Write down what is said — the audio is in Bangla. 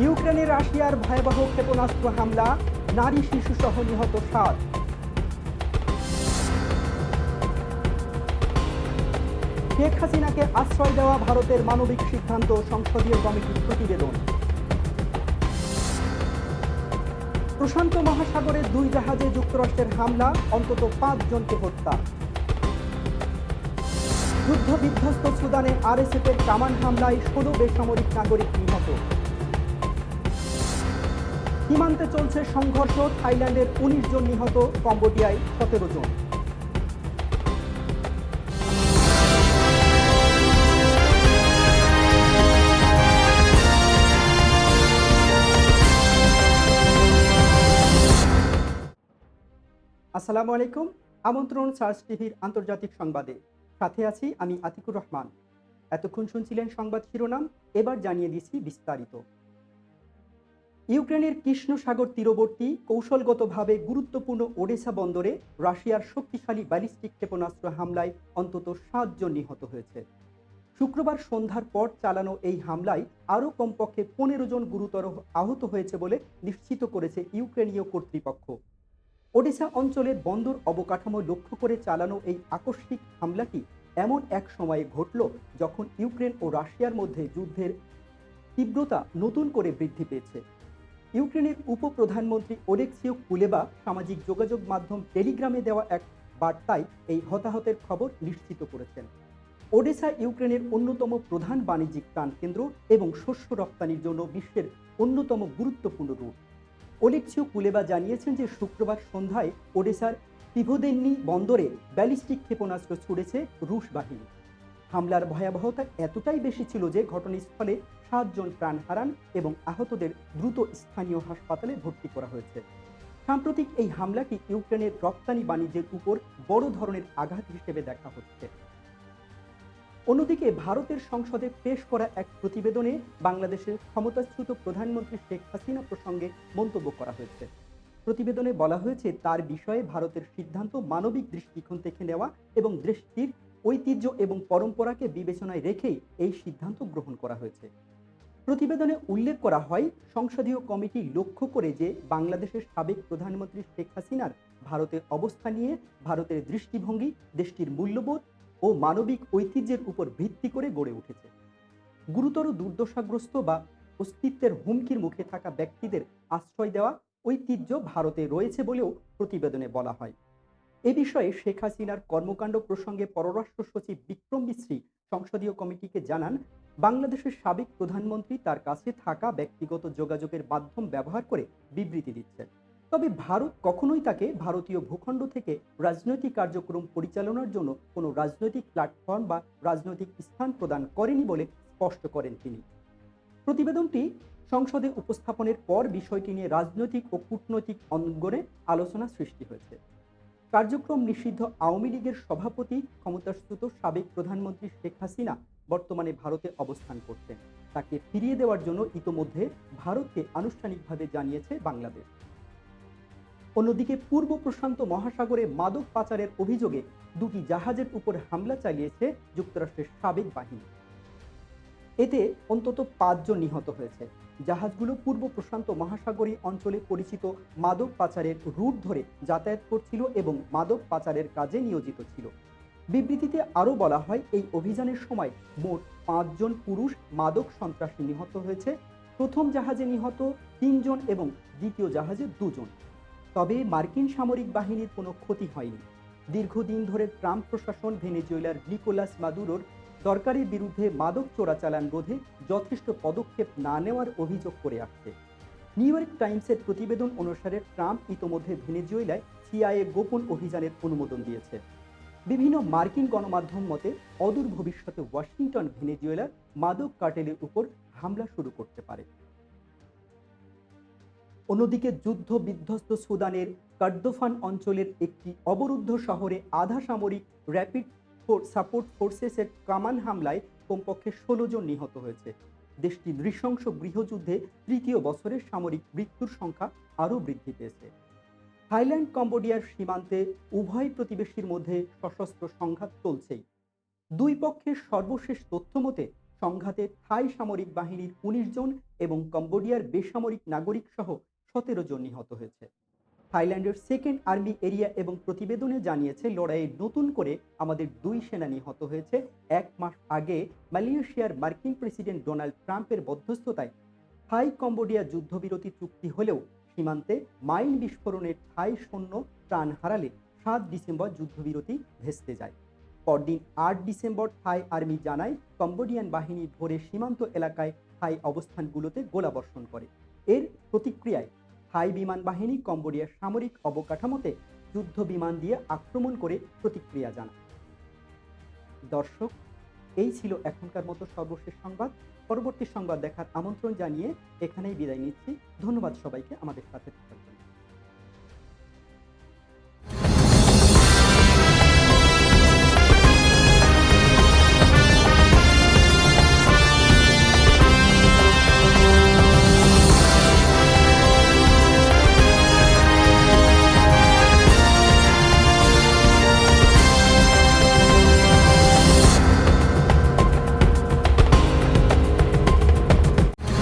ইউক্রেনে রাশিয়ার ভয়াবহ ক্ষেপণাস্ত্র হামলা, নারী শিশুসহ নিহত 7। শেখ হাসিনাকে আশ্রয় দেওয়া ভারতের মানবিক সিদ্ধান্ত, সংসদীয় কমিটির প্রতিবেদন। প্রশান্ত মহাসাগরে 2 জাহাজে যুক্তরাষ্ট্রের হামলা, অন্তত 5 জনকে হত্যা। যুদ্ধ বিধ্বস্ত সুদানে আরএসএফের কামান হামলায় 16 বেসামরিক নাগরিক নিহত। সীমান্তে চলছে সংঘর্ষ, থাইল্যান্ডের 19 জন নিহত, কম্বোডিয়ায় 17 জন। আসসালামু আলাইকুম, আমন্ত্রণ সার্চ টিভির আন্তর্জাতিক সংবাদে। সাথে আছি আমি আতিকুর রহমান। এতক্ষণ শুনছিলেন সংবাদ শিরোনাম, এবার জানিয়ে দিচ্ছি বিস্তারিত। ইউক্রেনের কৃষ্ণ সাগর তীরবর্তী কৌশলগতভাবে গুরুত্বপূর্ণ ওডেসা বন্দরে রাশিয়ার শক্তিশালী ব্যালিস্টিক ক্ষেপণাস্ত্র হামলায় অন্তত 7 জন নিহত হয়েছে। শুক্রবার সন্ধ্যার পর চালানো এই হামলায় আরও কমপক্ষে 15 জন গুরুতর আহত হয়েছে বলে নিশ্চিত করেছে ইউক্রেনীয় কর্তৃপক্ষ। ওডেসা অঞ্চলের বন্দর অবকাঠামো লক্ষ্য করে চালানো এই আকস্মিক হামলাটি এমন এক সময়ে ঘটল যখন ইউক্রেন ও রাশিয়ার মধ্যে যুদ্ধের তীব্রতা নতুন করে বৃদ্ধি পেয়েছে। ইউক্রেনের উপপ্রধানমন্ত্রী ওলেক্সিও কুলেবা সামাজিক যোগাযোগ মাধ্যম টেলিগ্রামে দেওয়া এক বার্তায় এই হতাহতের খবর নিশ্চিত করেছেন। ওডেসা ইউক্রেনের অন্যতম প্রধান বাণিজ্যিক প্রাণকেন্দ্র এবং শস্য রপ্তানির জন্য বিশ্বের অন্যতম গুরুত্বপূর্ণ রুট। ওলেক্সিও কুলেবা জানিয়েছেন যে শুক্রবার সন্ধ্যায় ওডেসার পিভোদেন্নি বন্দরে ব্যালিস্টিক ক্ষেপণাস্ত্র ছুড়েছে রুশ বাহিনী। হামলার ভয়াবহতা এতটাই বেশি ছিল যে ঘটনাস্থলে 7 জন প্রাণ হারান এবং আহতদের দ্রুত স্থানীয় হাসপাতালে ভর্তি করা হয়েছে। সাম্প্রতিক এই হামলাটি ইউক্রেনের রপ্তানি বাণিজ্যের উপর বড় ধরনের আঘাত হিসেবে দেখা হচ্ছে। অন্যদিকে ভারতের সংসদে পেশ করা এক প্রতিবেদনে বাংলাদেশের ক্ষমতাচ্যুত প্রধানমন্ত্রী শেখ হাসিনা প্রসঙ্গে মন্তব্য করা হয়েছে। প্রতিবেদনে বলা হয়েছে, তার বিষয়ে ভারতের সিদ্ধান্ত মানবিক দৃষ্টিকোণ থেকে নেওয়া এবং দেশটির ঐতিহ্য এবং পরম্পরাকে বিবেচনায় রেখেই এই সিদ্ধান্ত গ্রহণ করা হয়েছে। প্রতিবেদনে উল্লেখ করা হয়, সংসদীয় কমিটি লক্ষ্য করে যে বাংলাদেশের সাবেক প্রধানমন্ত্রী শেখ হাসিনার ভারতের অবস্থান নিয়ে ভারতের দৃষ্টিভঙ্গি দেশটির মূল্যবোধ ও মানবিক ঐতিহ্যের উপর ভিত্তি করে গড়ে উঠেছে। গুরুতর দুর্দশাগ্রস্ত বা অস্তিত্বের হুমকির মুখে থাকা ব্যক্তিদের আশ্রয় দেওয়া ঐতিহ্য ভারতে রয়েছে বলেও প্রতিবেদনে বলা হয়। এ বিষয়ে শেখ হাসিনার কর্মকাণ্ড প্রসঙ্গে পররাষ্ট্র সচিব বিক্রম মিশ্রি সংসদীয় কমিটিকে জানান, বাংলাদেশের সাবেক প্রধানমন্ত্রী তার কাছে থাকা ব্যক্তিগত যোগাযোগের মাধ্যম ব্যবহার করে বিবৃতি দিচ্ছেন। তবে ভারত কখনোই তাকে ভারতীয় ভূখণ্ড থেকে রাজনৈতিক কার্যক্রম পরিচালনার জন্য কোনো রাজনৈতিক প্ল্যাটফর্ম বা রাজনৈতিক স্থান প্রদান করেনি বলে স্পষ্ট করেন তিনি। প্রতিবেদনটি সংসদে উপস্থাপনের পর বিষয়টি নিয়ে রাজনৈতিক ও কূটনৈতিক অঙ্গনে আলোচনা সৃষ্টি হয়েছে। কার্যক্রম নিষিদ্ধ আওয়ামী লীগের সভাপতি ক্ষমতাচ্যুত সাবেক প্রধানমন্ত্রী শেখ হাসিনা বর্তমানে ভারতে অবস্থান করছেন। তাকে ফিরিয়ে দেওয়ার জন্য ইতোমধ্যে ভারতকে আনুষ্ঠানিকভাবে জানিয়েছে বাংলাদেশ। অন্যদিকে পূর্ব প্রশান্ত মহাসাগরে মাদক পাচারের অভিযোগে 2টি জাহাজের উপর হামলা চালিয়েছে যুক্তরাষ্ট্রের সাবেক বাহিনী। এতে অন্তত 5 জন নিহত হয়েছে। জাহাজগুলো পূর্ব প্রশান্ত মহাসাগরীয় অঞ্চলে পরিচিত মাদক পাচারের রুট ধরে যাতায়াত করছিল এবং মাদক পাচারের কাজে নিয়োজিত ছিল। বিবৃতিতে আরও বলা হয়, এই অভিযানের সময় মোট 5 জন পুরুষ মাদক সন্ত্রাসী নিহত হয়েছে। প্রথম জাহাজে নিহত 3 জন এবং দ্বিতীয় জাহাজে 2 জন। তবে মার্কিন সামরিক বাহিনীর কোনো ক্ষতি হয়নি। দীর্ঘদিন ধরে ট্রাম্প প্রশাসন ভেনেজুয়েলার নিকোলাস মাদুরোর সরকারের বিরুদ্ধে মাদক চোরাচালান রোধে যথেষ্ট পদক্ষেপ না নেওয়ার অভিযোগ করে আসছে। নিউ ইয়র্ক টাইমসের প্রতিবেদন অনুসারে ট্রাম্প ইতোমধ্যে ভেনেজুয়েলায় সিআইএ গোপন অভিযানের অনুমোদন দিয়েছে। বিভিন্ন মার্কিন গণমাধ্যম মতে অদূর ভবিষ্যতে ওয়াশিংটন ভেনেজুয়েলার মাদক কার্টেলের উপর হামলা শুরু করতে পারে। অন্যদিকে যুদ্ধ বিধ্বস্ত সুদানের কর্দোফান অঞ্চলের একটি অবরুদ্ধ শহরে আধা সামরিক র্যাপিড সাপোর্ট ফোর্সেসের কামান হামলায় কমপক্ষে 16 জন নিহত হয়েছে। দেশটির নৃশংস গৃহযুদ্ধে তৃতীয় বছরের সামরিক মৃত্যুর সংখ্যা আরও বৃদ্ধি পেয়েছে। থাইল্যান্ড কম্বোডিয়ার সীমান্তে উভয় প্রতিবেশীর মধ্যে সশস্ত্র সংঘাত চলছেই। দুই পক্ষের সর্বশেষ তথ্য মতে সংঘাতে থাই সামরিক বাহিনীর 19 জন এবং কম্বোডিয়ার বেসামরিক নাগরিক সহ 17 জন নিহত হয়েছে। থাইল্যান্ডের সেকেন্ড আর্মি এরিয়া এবং প্রতিবেদনে জানিয়েছে, লড়াইয়ে নতুন করে আমাদের 2 সেনা নিহত হয়েছে। 1 মাস আগে মালয়েশিয়ার মার্কিন প্রেসিডেন্ট ডোনাল্ড ট্রাম্পের মধ্যস্থতায় থাই কম্বোডিয়া যুদ্ধবিরতি চুক্তি হলেও সীমান্তে মাইন বিস্ফোরণে থাই সৈন্য প্রাণ হারালে 7 ডিসেম্বর যুদ্ধবিরতি ভেস্তে যায়। পরদিন 8 ডিসেম্বর থাই আর্মি জানায়, কম্বোডিয়ান বাহিনী ভোরে সীমান্ত এলাকায় থাই অবস্থানগুলোতে গোলাবর্ষণ করে। এর প্রতিক্রিয়ায় থাই বিমান বাহিনী কম্বোডিয়ার সামরিক অবকাঠামোতে যুদ্ধ বিমান দিয়ে আক্রমণ করে প্রতিক্রিয়া জানায়। দর্শক, এই ছিল এখনকার মতো সর্বশেষ সংবাদ। পরবর্তী সংবাদ দেখার আমন্ত্রণ জানিয়ে এখানেই বিদায় নিচ্ছি। ধন্যবাদ সবাইকে আমাদের সাথে থাকার জন্য।